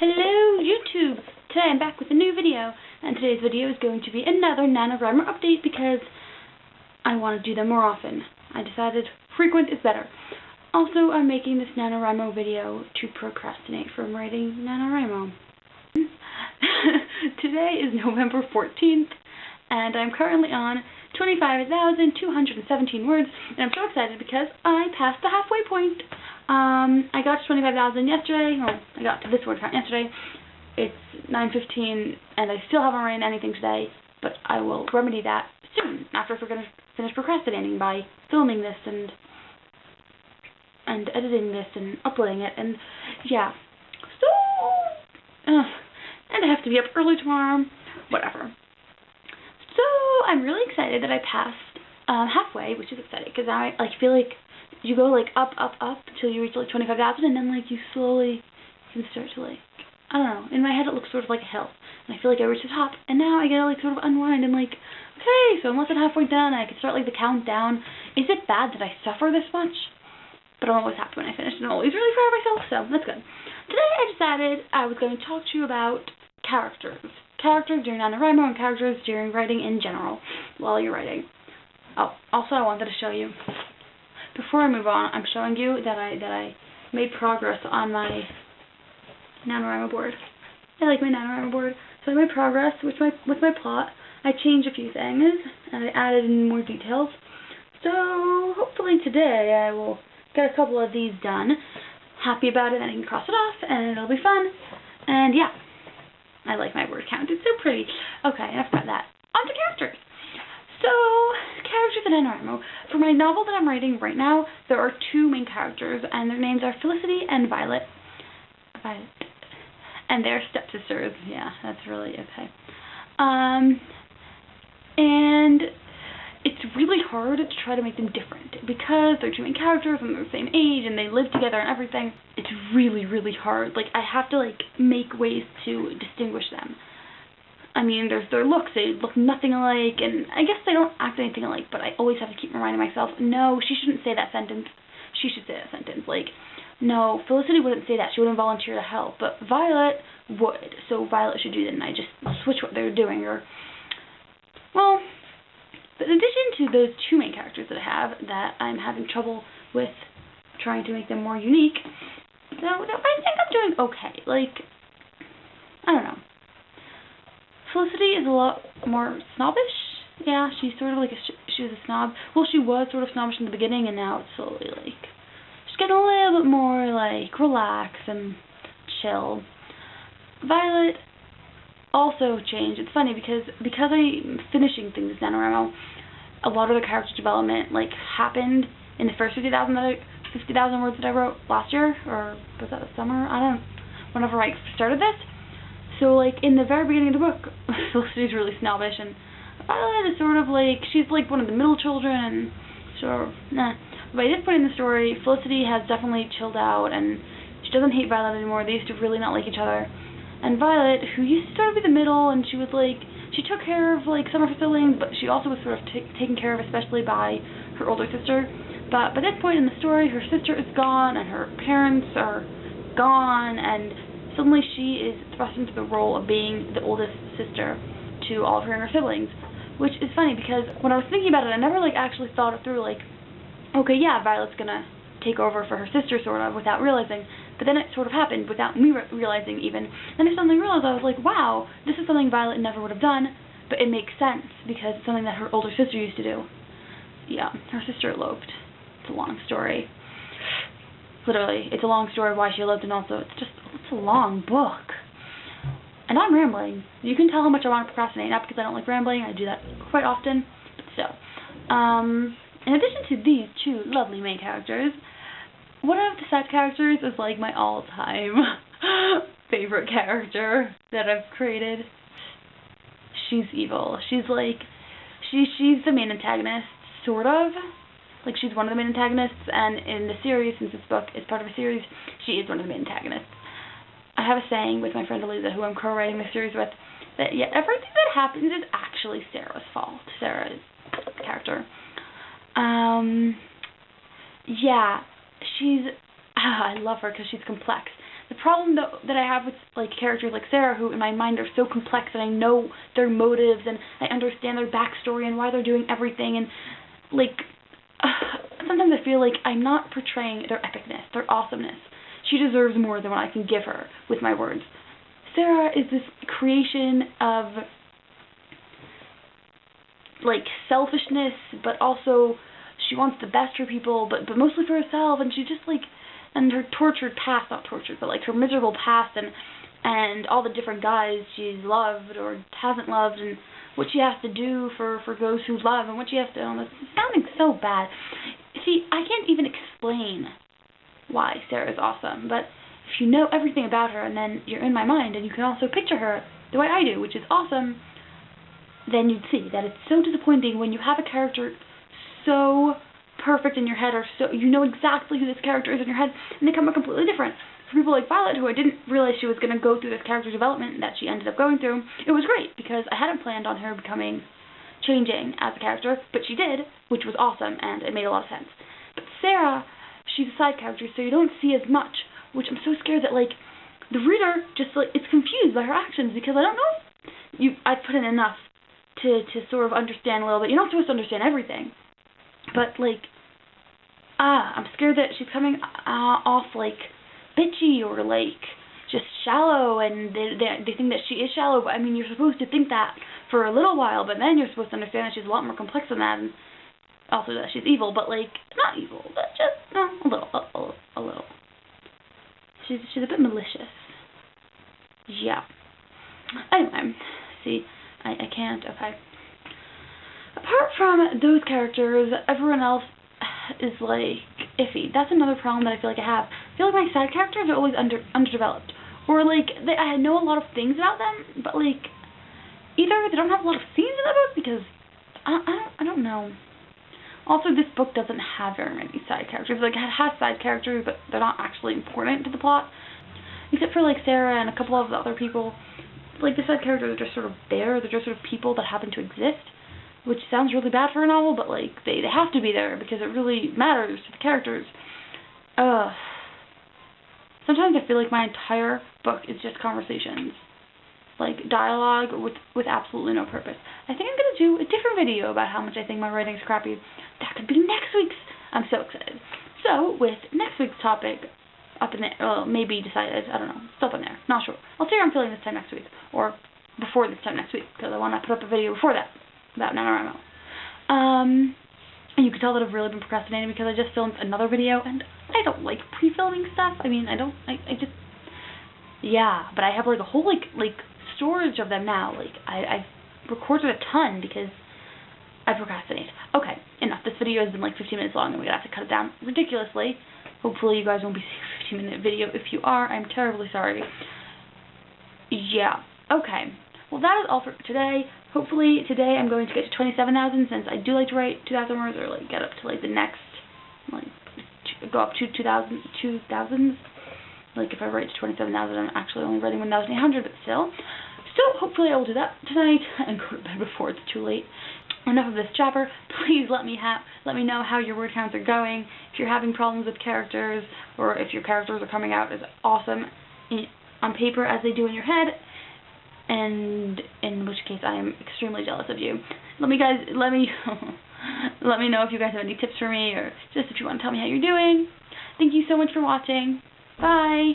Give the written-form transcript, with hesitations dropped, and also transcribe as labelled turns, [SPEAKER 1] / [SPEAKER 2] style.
[SPEAKER 1] Hello YouTube! Today I'm back with a new video, and today's video is going to be another Nanowrimo update because I want to do them more often. I decided frequent is better. Also, I'm making this Nanowrimo video to procrastinate from writing Nanowrimo. Today is November 14th, and I'm currently on 25,217 words, and I'm so excited because I passed the halfway point. I got to 25,000 yesterday. Well, I got to this word count yesterday. It's 9:15, and I still haven't written anything today, but I will remedy that soon, after we're going to finish procrastinating by filming this and editing this and uploading it, and yeah. So, and I have to be up early tomorrow, whatever. So, I'm really excited that I passed halfway, which is exciting, because I feel like you go up until you reach 25,000, and then you slowly can start to I don't know, in my head it looks sort of like a hill, and I feel like I reached the top, and now I gotta sort of unwind and okay, so I'm less than halfway done, I can start the countdown. Is it bad that I suffer this much? But I'm always happy when I finish, and I'm always really proud of myself, so that's good. Today I decided I was going to talk to you about characters. Characters during Nanowrimo and characters during writing in general, while you're writing. Oh, also I wanted to show you, before I move on, I'm showing you that I made progress on my Nanowrimo board. I like my Nanowrimo board. So I made progress with my plot. I changed a few things, and I added in more details. So hopefully today I will get a couple of these done. Happy about it, and I can cross it off, and it'll be fun. And yeah, I like my word count. It's so pretty. Okay, enough about that. On to characters. So, characters in Nanowrimo. For my novel that I'm writing right now, there are two main characters, and their names are Felicity and Violet. And they're stepsisters. Yeah, that's really okay. And it's really hard to try to make them different because they're two main characters and they're the same age and they live together and everything. It's really, really hard. I have to make ways to distinguish them. I mean, there's their looks. They look nothing alike, and I guess they don't act anything alike, but I always have to keep reminding myself, no, she shouldn't say that sentence. She should say that sentence. No, Felicity wouldn't say that. She wouldn't volunteer to help, but Violet would, so Violet should do that, and I just switch what they're doing, well, in addition to those two main characters that I have, that I'm having trouble with trying to make them more unique, so I think I'm doing okay. I don't know. Felicity is a lot more snobbish. Yeah, she's sort of she was a snob. Well, she was sort of snobbish in the beginning, and now it's slowly, she's getting a little bit more, relaxed and chill. Violet also changed. It's funny, because I'm finishing things with Nanowrimo, a lot of the character development, happened in the first 50,000 words that I wrote last year, or was that the summer? Whenever I started this. So, in the very beginning of the book, Felicity's really snobbish, and Violet is sort of she's one of the middle children, and sort of, nah. By this point in the story, Felicity has definitely chilled out, and she doesn't hate Violet anymore. They used to really not like each other. And Violet, who used to sort of be the middle, and she was she took care of, some of her siblings, but she also was sort of taken care of, especially by her older sister. But by this point in the story, her sister is gone, and her parents are gone, and suddenly she is thrust into the role of being the oldest sister to all of her younger siblings, which is funny because when I was thinking about it, I never actually thought it through. Okay, yeah, Violet's gonna take over for her sister sort of without realizing, but then it sort of happened without me realizing even. Then I suddenly realized, I was wow, this is something Violet never would have done, but it makes sense because it's something that her older sister used to do. Yeah, her sister eloped. It's a long story. Literally, it's a long story why she eloped, and also it's a long book. And I'm rambling. You can tell how much I want to procrastinate, not because I don't like rambling, I do that quite often, but still. In addition to these two lovely main characters, one of the side characters is my all-time favorite character that I've created. She's evil. She's she's the main antagonist, sort of. She's one of the main antagonists, and in the series, since this book is part of a series, she is one of the main antagonists. I have a saying with my friend Eliza, who I'm co-writing this series with, that everything that happens is actually Sarah's fault. Sarah's character. Yeah, I love her because she's complex. The problem that I have with like characters like Sarah, who in my mind are so complex, and I know their motives, and I understand their backstory and why they're doing everything, and like sometimes I feel like I'm not portraying their epicness, their awesomeness. She deserves more than what I can give her with my words. Sarah is this creation of like selfishness, but also she wants the best for people, but mostly for herself, and she just like, and her tortured past, not tortured, but like her miserable past, and all the different guys she's loved or hasn't loved, and what she has to do for those who love, and what she has to, it's sounding so bad. See, I can't even explain why Sarah is awesome, but if you know everything about her, and then you're in my mind, and you can also picture her the way I do, which is awesome, then you'd see that it's so disappointing when you have a character so perfect in your head, or so you know exactly who this character is in your head, and they come out completely different. For people like Violet, who I didn't realize she was going to go through this character development that she ended up going through, it was great, because I hadn't planned on her changing as a character, but she did, which was awesome, and it made a lot of sense. But Sarah, she's a side character, so you don't see as much, which I'm so scared that, like, the reader just, like, is confused by her actions, because I don't know if I put in enough to sort of understand a little bit. You're not supposed to understand everything, but, like, I'm scared that she's coming off, like, bitchy, or, like, just shallow, and they think that she is shallow, but, I mean, you're supposed to think that for a little while, but then you're supposed to understand that she's a lot more complex than that, and also that she's evil, but, like, not evil, but just, a little. She's a bit malicious. Yeah. Anyway, see, I can't, okay. Apart from those characters, everyone else is, like, iffy. That's another problem that I feel like I have. I feel like my side characters are always underdeveloped. Or, like, I know a lot of things about them, but, like, either they don't have a lot of scenes in the book, because I don't know. Also, this book doesn't have very many side characters. Like, it has side characters, but they're not actually important to the plot. Except for, like, Sarah and a couple of the other people. Like, the side characters are just sort of there. They're just sort of people that happen to exist. Which sounds really bad for a novel, but, like, they have to be there because it really matters to the characters. Sometimes I feel like my entire book is just conversations. Like, dialogue with absolutely no purpose. I think I'm going to do a different video about how much I think my writing's crappy. That could be next week's. I'm so excited. So, with next week's topic up in there, maybe decided, I don't know, it's up in there, not sure. I'll see how I'm feeling this time next week, or before this time next week, because I want to put up a video before that, about Nanowrimo. And you can tell that I've really been procrastinating because I just filmed another video, and I don't like pre-filming stuff. I mean, I just, yeah, but I have, like, a whole, like, storage of them now. Like, I've recorded a ton because I procrastinate. Okay, enough. This video has been like 15 minutes long, and we're gonna have to cut it down ridiculously. Hopefully you guys won't be seeing a 15-minute video. If you are, I'm terribly sorry. Yeah, okay. Well, that is all for today. Hopefully today I'm going to get to 27,000, since I do like to write 2,000 words, or, like, get up to, like, the next, like, go up to 2,000. Like, if I write to 27,000, I'm actually only writing 1,800, but still. So, hopefully I will do that tonight and go to bed before it's too late. Enough of this jabber. Please let me know how your word counts are going. If you're having problems with characters, or if your characters are coming out as awesome on paper as they do in your head, and in which case I am extremely jealous of you. Let me let me know if you guys have any tips for me, or just if you want to tell me how you're doing. Thank you so much for watching. Bye!